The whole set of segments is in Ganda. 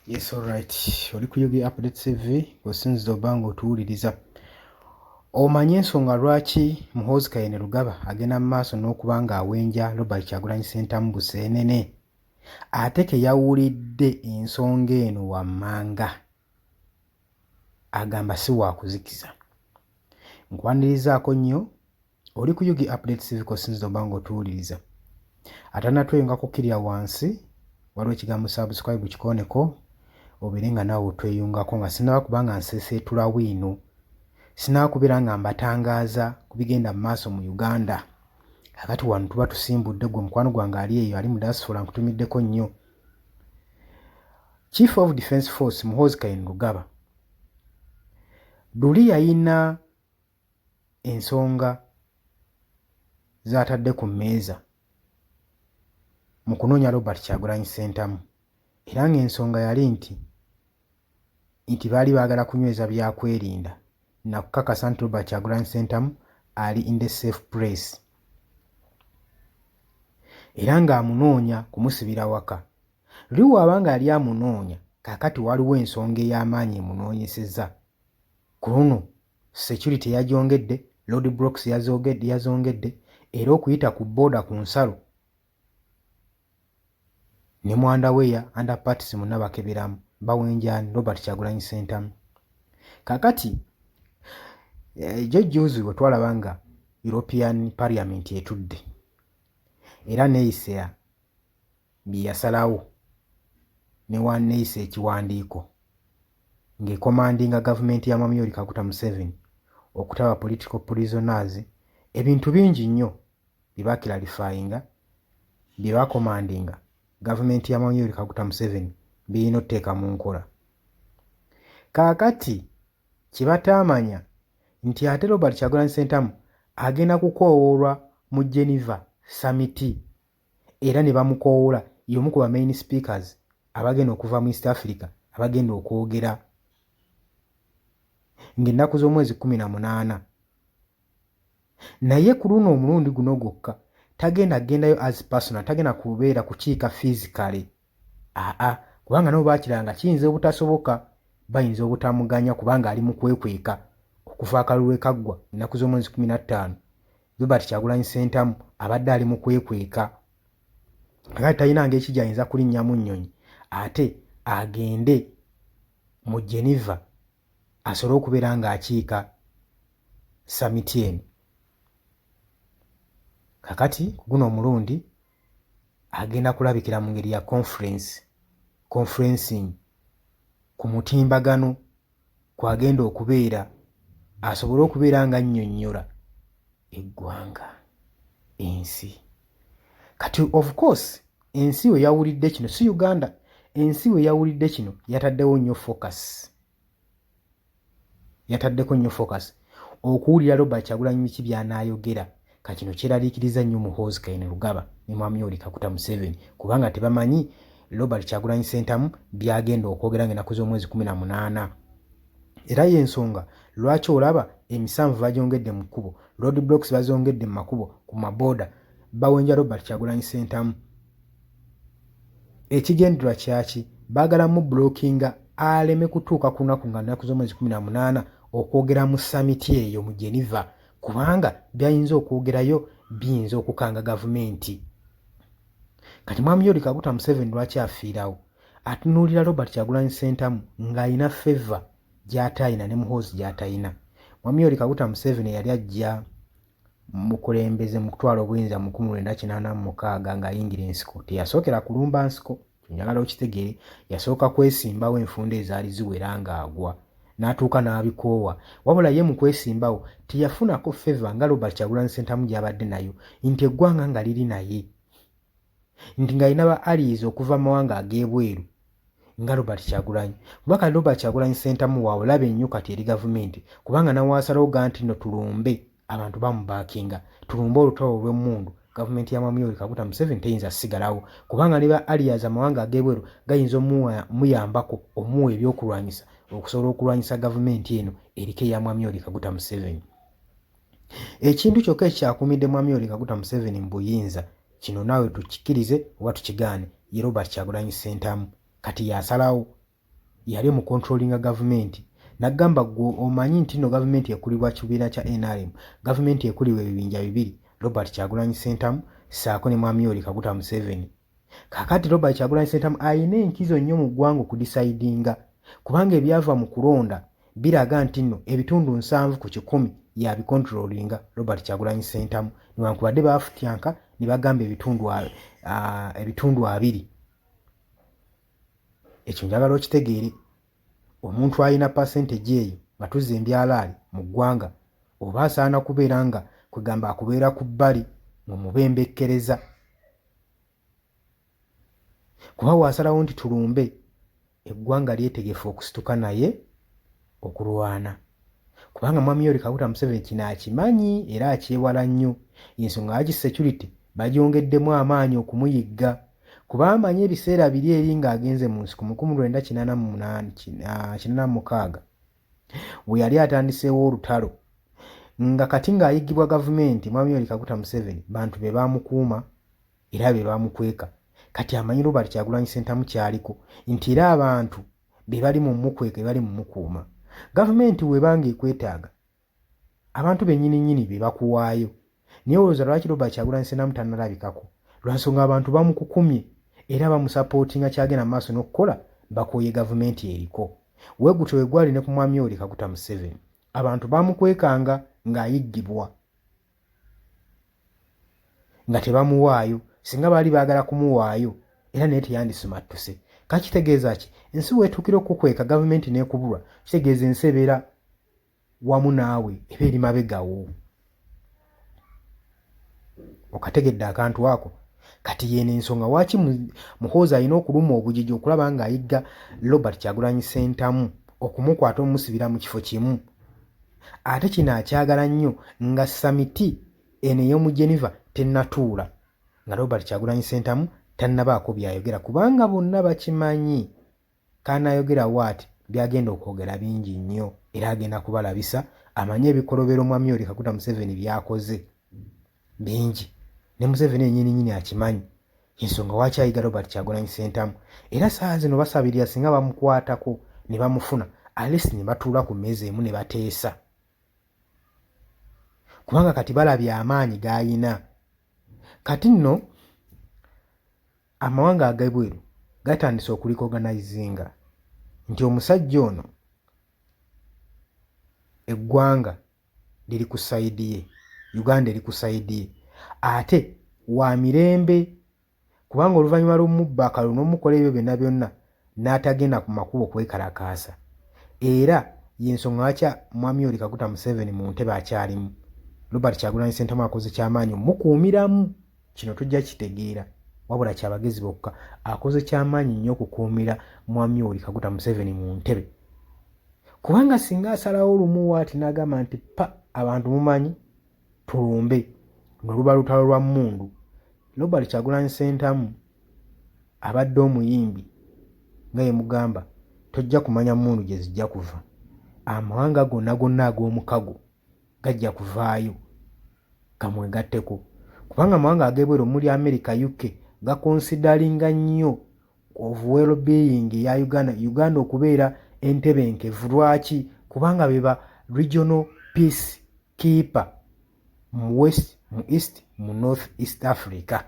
Yes, alright. Oli ku Yugi Updates TV osinzira obba ng'otuwuliriza. Omanyi ensonga lwaki Muhoozi Kainerugaba agenda mu maaso n'okuba ng'awenja Robert Kyagulanyi Ssentamu Buseenene? Ate ke yawulidde ensonga eno wammanga agamba si waakuzikiza. Nkwanirizaako nnyo oli ku Yugi Updates TV osinzira obba ng'otuwuliriza. Atanatwenga kukkirira wansi waliwo ekigambo subscribe kikoneko obeere nga naawe otweyungako nga sinaba kubanga nseeseetula wiino, sinaba kubeera nga mbatangaaza ku bigenda mu maaso mu Uganda. Kakati wano tuba tusimbudde gwe mukwano gwange ali eyo ali mu diaspora nkutumiddeko nnyo. Chief of Defence Force Muhoozi Kainerugaba luli yalina ensonga z'atadde ku mmeeza mu kunoonya Robert Kyagulanyi Ssentamu, era ng'ensonga yali nti baali baagala kunyweza byakwerinda na kukakasa nti Robert Kyagulanyi Ssentamu ali in the safe place, era ng'amunoonya kumusibira waka. Luli bw'aba nga yali amunoonya, kaakati waliwo ensonga ey'amaanyi emunoonyesezza. Ku luno security yagyongedde, road blocks yazongedde, era okuyita ku booda ku nsalo ne mu underwear underparts munna bakeberamu bawenjaani Robert Kyagulanyi Ssentamu. Kaakati jjojjuuzi bwe twalaba nga European Parliament etudde era neeyise bye yasalawo neeyise ekiwandiiko ng'ekomandinga gavumenti ya Mwami Yoweri Kaguta Museveni okutaba political prisoners, ebintu bingi nnyo bye baakiralifayinga bye baakomandinga gavumenti ya Mwami Yoweri Kaguta Museveni birina otteeka mu nkola. Kaakati kye bataamanya nti ate Robert Kyagulanyi Ssentamu agenda kukoowoolwa mu Geneva Summit, era ne bamukoowoola y'omu ku ba main speakers abagenda okuva mu East Africa abagenda okwogera ng'ennaku z'omwezi 18. Naye ku luno omulundi guno gwokka tagendayo as personal, tagenda kubeera kukiika physically. Kubanga nabo baakiranga kiyinza obutasoboka, bayinza obutamuganya kubanga ali mu kwekweka okuva akalulu ekaggwa ennaku z'omwezi 15. Robert Kyagulanyi Ssentamu abadde ali mu kwekweka, kakati talina ng'eki gy'ayinza kulinnyamu nnyonyi ate agende mu Geneva asobole okubeera ng'akiika summit eno. Kakati ku guno omulundi agenda kulabikira mu ngeri ya conferencing ku mutimbagano kwagenda okubeera asobole okubeera nga annyonnyola eggwanga, ensi. Kati of course ensi we yawulidde kino, si Uganda, ensi we yawulidde kino yataddeko nnyo focus okuwulira Robert Kyagulanyi biki by'anaayogera. Kino kyeraliikiriza nnyo Muhoozi Kainerugaba ne Mwami Yoweri Kaguta Museveni kubanga tebamanyi Robert Kyagulanyi Ssentamu byagenda okwogera ng'ennaku z'omwezi 18. Era y'ensonga lwaki olaba emisanvu bagyongedde mu kkubo, road blocks bazongedde mu makubo ku mabooda bawenja Robert Kyagulanyi Ssentamu. Ekigendererwa kyaki? Baagala mu blockinga aleme kutuuka ku lunaku nga nnaku z'omwezi 18 okwogera mu summit eyo mu Geneva, kubanga byayinza okwogerayo biyinza okukanga gavumenti. Kati Mwami Yoweri Kaguta Museveni lwaki afiirawo? Atunuulira Robert Kyagulanyi Ssentamu ng'alina favor gy'atayina ne Muhoozi gy'atayina. Mwami Yoweri Kaguta Museveni yali ajja mukulembeze mu kutwala obuyinza mu 1986 ng'ayingira ensiko. Teyasookera kulumba nsiko, njagala okitegeere, yasooka kwesimbawo enfunda ezaali ziwera ng'agwa n'atuuka n'abikoowa. Wabula ye mu kwesimbawo teyafunako favor nga Robert Kyagulanyi Ssentamu gy'abadde nayo, nti eggwanga nga liri naye, nti ng'alina ba allies okuva mu mawanga ag'ebweru nga Robert Kyagulanyi. Kubanga Robert Kyagulanyi Ssentamu waabulabe ennyo kati eri gavumenti, kubanga nawaasalawo ga nti no tulumbe abantu bamubaakinga, tulumbe olutalo olw'emmundu. Gavumenti ya Mwami Yoweri Kaguta Museveni teyinza sigalawo kubanga ne ba allies amawanga ag'ebweru gayinza omuyambako omuwa ebyokulwanyisa okusobola okulwanyisa gavumenti eno eriko eya Mwami Yoweri Kaguta Museveni. Ekintu kyokka ekyakuumidde Mwami Yoweri Kaguta Museveni mu buyinza, kino naawe tukikkirize oba tukigaane, ye Robert Kyagulanyi Ssentamu. Kati yasalawo yali mu controlling government nagamba gwe omanyi nti no government ekulibwa kibiina kya NRM, government ekulibwa ebibinja bibiri, Robert Kyagulanyi Ssentamu saako ne Mwami Yoweri Kaguta Museveni. Kakati Robert Kyagulanyi Ssentamu ayina enkizo nnyo mu ggwanga okudisaidinga, kubanga ebyava mu kulonda biraga nti nno ebitundu 7 ku 100 yabikontrolinga Robert Kyagulanyi Ssentamu, newankubadde baafutyanka ne bagamba ebitundu 2. Ekyo njagala okitegeere, omuntu alina percentage eyo batuze embyalaali mu ggwanga oba asaana kubeera nga kwegamba akubeera ku bbali mu mubembekkereza. Kuba wasalawo nti tulumbe, eggwanga lyetegefu okusituka naye okulwana, kubanga Mwami Yoweri Kaguta Museveni kino akimanyi era akyewala nnyo. Ensonga lwaki security bagyongeddemu amaanyi okumuyigga, kuba amanyi ebiseera biri eri ng'agenze mu nsiko mu 1986 we yali atandiseewo olutalo, nga kati ng'ayiggibwa gavumenti Mwami Yoweri Kaguta Museveni bantu be baamukuuma era be baamukweka. Kati amanyi Robert Kyagulanyi Ssentamu kyaliko nti era abantu be bali mu mukweka, be bali mu mukuuma. Gavumenti webanga ekwetaaga abantu bennyini be bakuwaayo, naye olowooza lwaki Robert Kyagulanyi Ssentamu tannalabikako? Lwa nsonga abantu bamukukumye era bamusapootinga kyagenda mu maaso n'okukola, bakooye gavumenti eriko. Weegutyo we gwali ne ku Mwami Yoweri Kaguta Museveni, abantu bamukwekanga ng'ayiggibwa nga tebamuwaayo. Singa baali baagala kumuwaayo era naye teyandisumattuse. Kakitegeeza ki? Ensi weetuukira okukweka gavumenti n'ekubulwa, kitegeeza ensi ebeera wamu naawe, eba eri mabegawo. Okategedde akantu ako? Kati yeeno ensonga waaki Muhoozi alina okuluma obujiji okulaba ng'ayigga Robert Kyagulanyi Ssentamu okumukwata omusibira mu kifo kimu. Ate kino akyagala nnyo nga samiti eno ey'omu Geneva tennatuula, nga Robert Kyagulanyi Ssentamu tannabaako byayogera, kubanga bonna bakimanyi kaanayogera waati byagenda okwogera bingi nnyo era agenda kubalabisa. Amanyi ebikolobero Mwami Yoweri Kaguta Museveni byakoze bingi, ne Museveni yennyini akimanyi. Ensonga lwaki ayiga Robert Kyagulanyi Ssentamu, era saa zino basabirira singa bamukwatako ne bamufuna alesi ne batuula ku mmeeza emu ne bateesa, kubanga kati balabye amaanyi g'ayina. Kati nno amawanga ag'ebweru gatandise okulikoganizinga nti omusajja ono eggwanga liri ku sayidi ye, Uganda eri ku sayidi ye, ate wa mirembe, kubanga oluvannyuma lw'omubba akalulu n'omukola ebyo byonna n'atagenda ku makubo kwekalakaasa. Era y'ensonga lwaki Mwami Yoweri Kaguta Museveni mu ntebe akyalimu. Robert Kyagulanyi Ssentamu akoze kyamaanyi omukuumiramu, kino tujja kitegeera, wabula kyabagezi bokka. Akoze kyamaanyi nnyo okukuumira Mwami Yoweri Kaguta Museveni mu ntebe, kubanga singa asalawo olumu waati n'agamba nti abantu mumanyi tulumbe, noluba lutalo lwa mmundu, Robert Kyagulanyi Ssentamu abadde omuyimbi nga ye mugamba, tojja kumanya mmundu gye zijja kuva. Amawanga gonna ag'omukago gajja kuvaayo gamwegatteko, kubanga amawanga ag'ebweru omuli America, UK gakonsidalinga nnyo of well-being ya Uganda okubeera entebenkevu. Lwaki? Kubanga beba regional peace keeper mu West, mu East, mu North East Africa.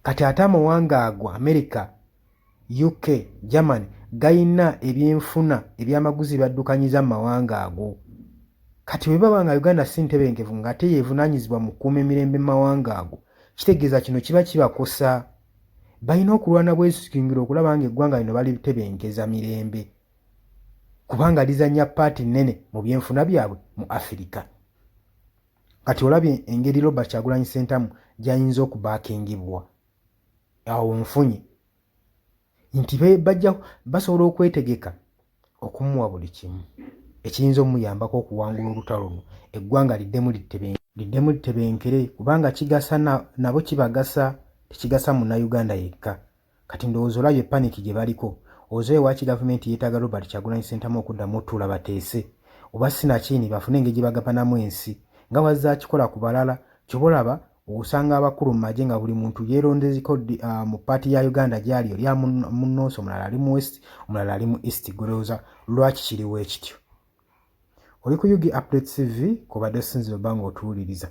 Kati ate amawanga ago America, UK, Germany gayina ebyenfuna ebyamaguzi baddukanyiza mu mawanga ago. Kati bwe baba nga Uganda si ntebenkevu ng'ate yeevunaanyizibwa mu kukuuma emirembe mu mawanga ago, kitegeeza kino kiba kibakosa. Balina okulwana bwesikingiro okulaba nga eggwanga lino balitebenkeza mirembe, kubanga lizannya paati nnene mu byenfuna byabwe mu Afirika. Kati olabye engeri Robert Kyagulanyi Ssentamu gy'ayinza okubaakingibwa, awo nfunye nti basobola okwetegeka okumuwa buli kimu ekiyinza omuyambako okuwangula olutalo luno, eggwanga liddemu litebenkere, kubanga kigasa nabo kibagasa, tekigasa Munnayuganda yekka. Kati ndowooza olabye paniki gye baliko, ozoye waaki gavumenti yeetaaga Robert Kyagulanyi Ssentamu okuddamu otuula bateese, oba sinakini bafune engeri gye bagabanamu ensi nga wazza kikola ku balala. Kyobalaba osanga abakulu mu magye nga buli muntu yeerondezeko mu paati ya Uganda gy'ali oli mu North, omulala ali mu West, omulala ali mu East. Golowooza lwaki kiriwo ekityo? Oli ku UG Updates TV, kubadde sinzira oba ng'otuwuliriza.